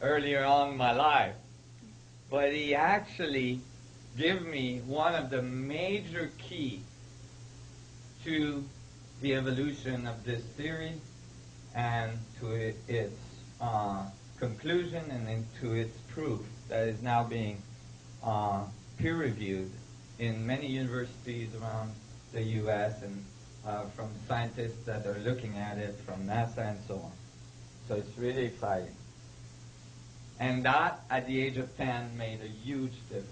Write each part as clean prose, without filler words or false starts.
earlier on in my life. But he actually gave me one of the major keys to the evolution of this theory and to its conclusion and into its proof that is now being peer-reviewed in many universities around the U.S. and from scientists that are looking at it from NASA and so on. So it's really exciting. And that, at the age of 10, made a huge difference.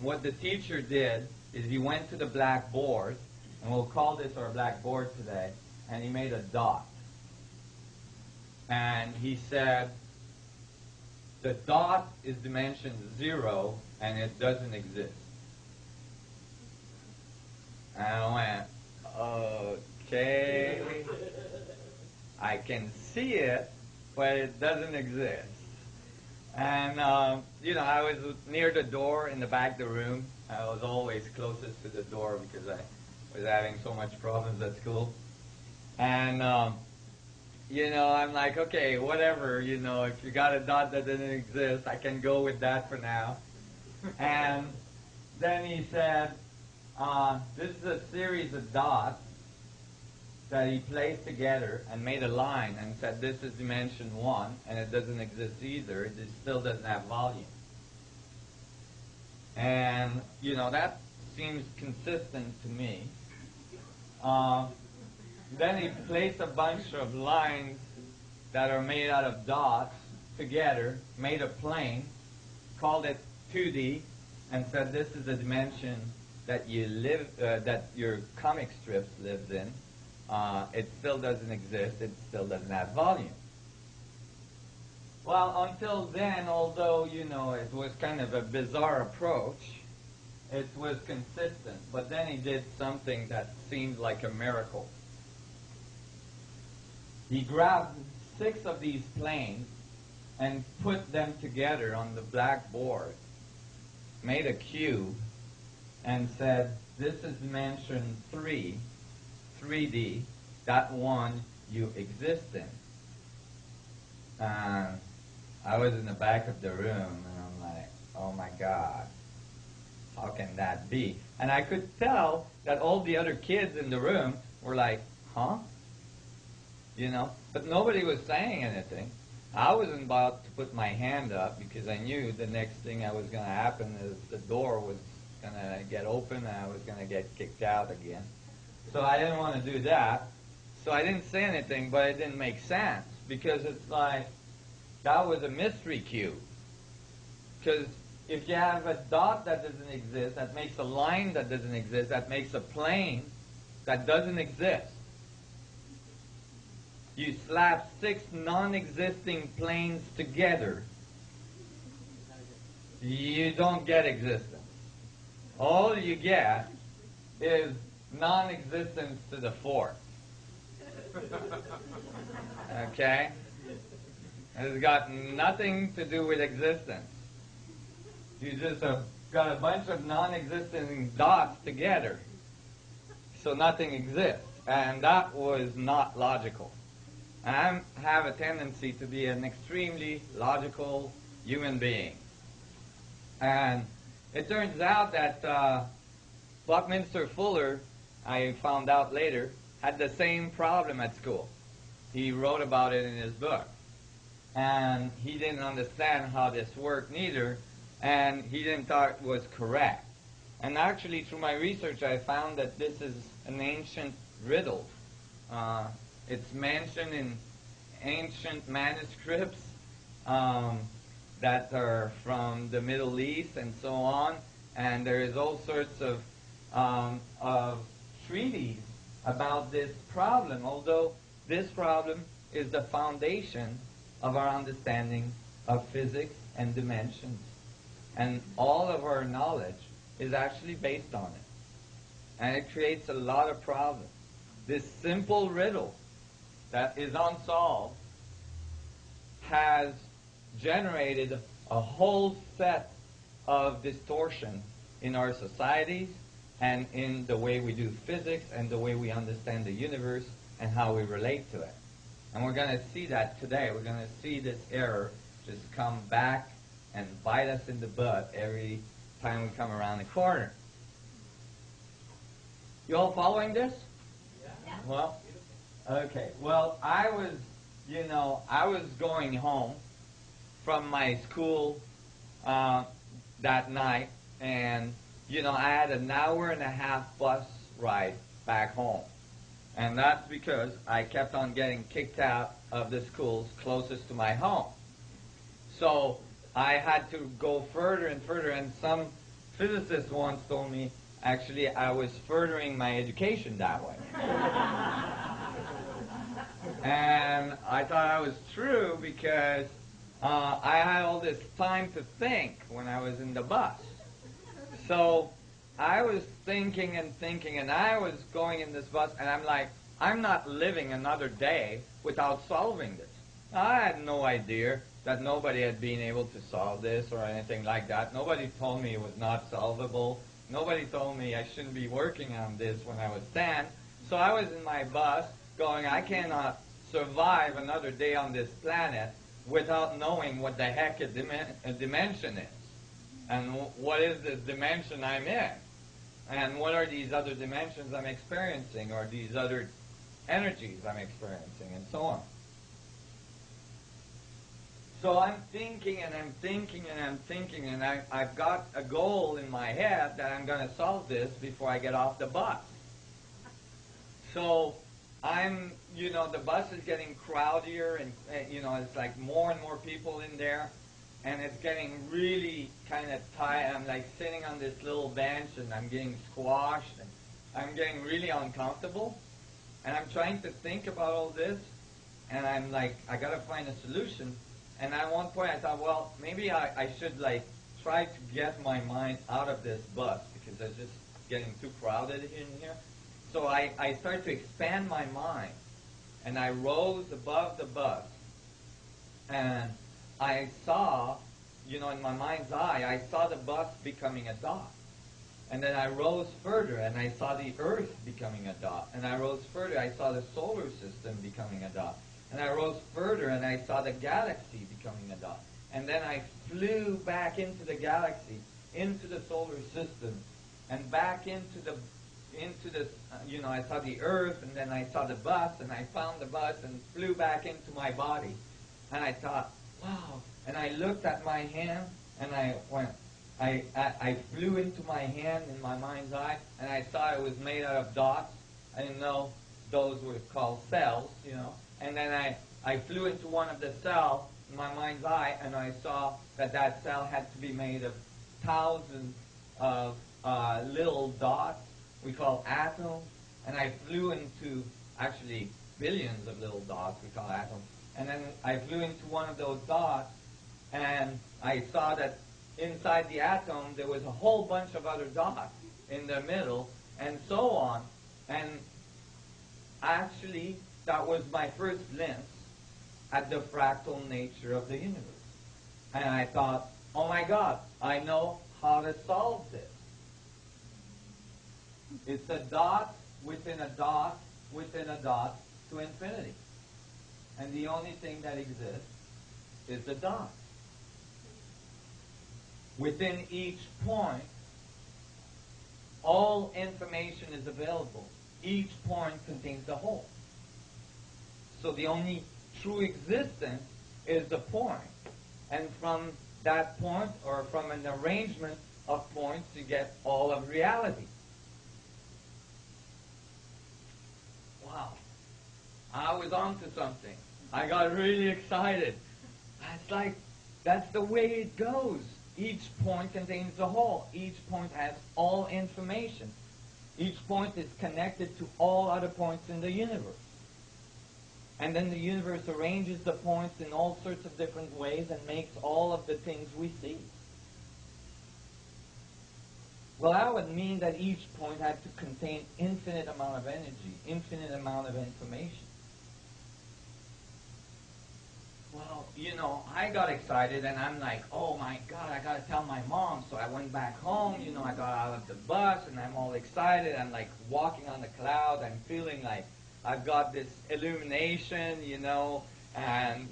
What the teacher did is he went to the blackboard, and we'll call this our blackboard today, and he made a dot. And he said, the dot is dimension 0, and it doesn't exist. And I went, okay, I can see it, but it doesn't exist. And, you know, I was near the door in the back of the room. I was always closest to the door because I was having so much problems at school. And, you know, I'm like, okay, whatever, you know, if you got a dot that doesn't exist, I can go with that for now. And then he said, this is a series of dots that he placed together and made a line and said this is dimension 1 and it doesn't exist either. It still doesn't have volume. And, you know, that seems consistent to me. Then he placed a bunch of lines that are made out of dots together, made a plane, called it 2D, and said this is the dimension that you live, that your comic strips lives in. It still doesn't exist. It still doesn't have volume. Well, until then, although, you know, it was kind of a bizarre approach, it was consistent. But then he did something that seemed like a miracle. He grabbed 6 of these planes and put them together on the blackboard, made a cube, and said, this is dimension 3, 3D, that one you exist in. I was in the back of the room, and I'm like, oh my God, how can that be? And I could tell that all the other kids in the room were like, huh? You know, but nobody was saying anything. I wasn't about to put my hand up because I knew the next thing that was going to happen is the door was going to get open and I was going to get kicked out again. So I didn't want to do that. So I didn't say anything, but it didn't make sense because it's like that was a mystery cube. Because if you have a dot that doesn't exist, that makes a line that doesn't exist, that makes a plane that doesn't exist. You slap 6 non-existing planes together, you don't get existence. All you get is non-existence to the 4th. Okay? It's got nothing to do with existence. You just have got a bunch of non-existing dots together. So nothing exists. And that was not logical. I have a tendency to be an extremely logical human being. And it turns out that Buckminster Fuller, I found out later, had the same problem at school. He wrote about it in his book. And he didn't understand how this worked neither, and he didn't thought it was correct. And actually, through my research, I found that this is an ancient riddle. It's mentioned in ancient manuscripts that are from the Middle East and so on, and there is all sorts of treaties about this problem, although this problem is the foundation of our understanding of physics and dimensions. And all of our knowledge is actually based on it. And it creates a lot of problems. This simple riddle that is unsolved has generated a whole set of distortion in our societies and in the way we do physics and the way we understand the universe and how we relate to it. And we're going to see that today. We're going to see this error just come back and bite us in the butt every time we come around the corner. You all following this? Yeah. Well, okay. Well, I was going home from my school that night, and, I had an hour and a half bus ride back home. And that's because I kept on getting kicked out of the schools closest to my home. So I had to go further and further, and some physicist once told me, actually, I was furthering my education that way. And I thought that was true because I had all this time to think when I was in the bus. So I was thinking, and I was going in this bus, and I'm like, I'm not living another day without solving this. I had no idea that nobody had been able to solve this or anything like that. Nobody told me it was not solvable. Nobody told me I shouldn't be working on this when I was 10. So I was in my bus going, I cannot survive another day on this planet without knowing what the heck a dimension is. And what is this dimension I'm in? And what are these other dimensions I'm experiencing, or these other energies I'm experiencing, and so on. So I'm thinking, and I'm thinking, and I'm thinking, and I've got a goal in my head that I'm going to solve this before I get off the bus. So I'm, the bus is getting crowdier, and, it's like more and more people in there, and it's getting really kind of tight. I'm like sitting on this little bench, and I'm getting squashed, and I'm getting really uncomfortable, and I'm trying to think about all this, and I'm like, I got to find a solution. And at one point I thought, well, maybe I should try to get my mind out of this bus because it's just getting too crowded in here. So I started to expand my mind, and I rose above the bus, and I saw, in my mind's eye, I saw the bus becoming a dot. And then I rose further, and I saw the Earth becoming a dot. And I rose further, I saw the solar system becoming a dot. And I rose further, and I saw the galaxy becoming a dot. And then I flew back into the galaxy, into the solar system, and back into the, I saw the Earth, and then I saw the bus, and I found the bus, and flew back into my body. And I thought, wow. And I looked at my hand, and I went, I flew into my hand in my mind's eye, and I saw it was made out of dots. I didn't know those were called cells, And then I flew into one of the cells in my mind's eye, and I saw that cell had to be made of thousands of little dots we call atoms. And I flew into, actually, billions of little dots we call atoms. And then I flew into one of those dots, and I saw that inside the atom there was a whole bunch of other dots in the middle, and so on. And actually, that was my first glimpse at the fractal nature of the universe. And I thought, oh my God, I know how to solve this. It's a dot within a dot within a dot to infinity. And the only thing that exists is the dot. Within each point, all information is available. Each point contains the whole. So the only true existence is the point. And from that point, or from an arrangement of points, you get all of reality. Wow. I was onto something. I got really excited. It's like, that's the way it goes. Each point contains the whole. Each point has all information. Each point is connected to all other points in the universe. And then the universe arranges the points in all sorts of different ways and makes all of the things we see. Well, that would mean that each point had to contain infinite amount of energy, infinite amount of information. Well, I got excited, and I'm like, oh my God, I got to tell my mom. So I went back home, I got out of the bus, and I'm all excited. I'm like walking on the cloud. I'm feeling like I've got this illumination, and,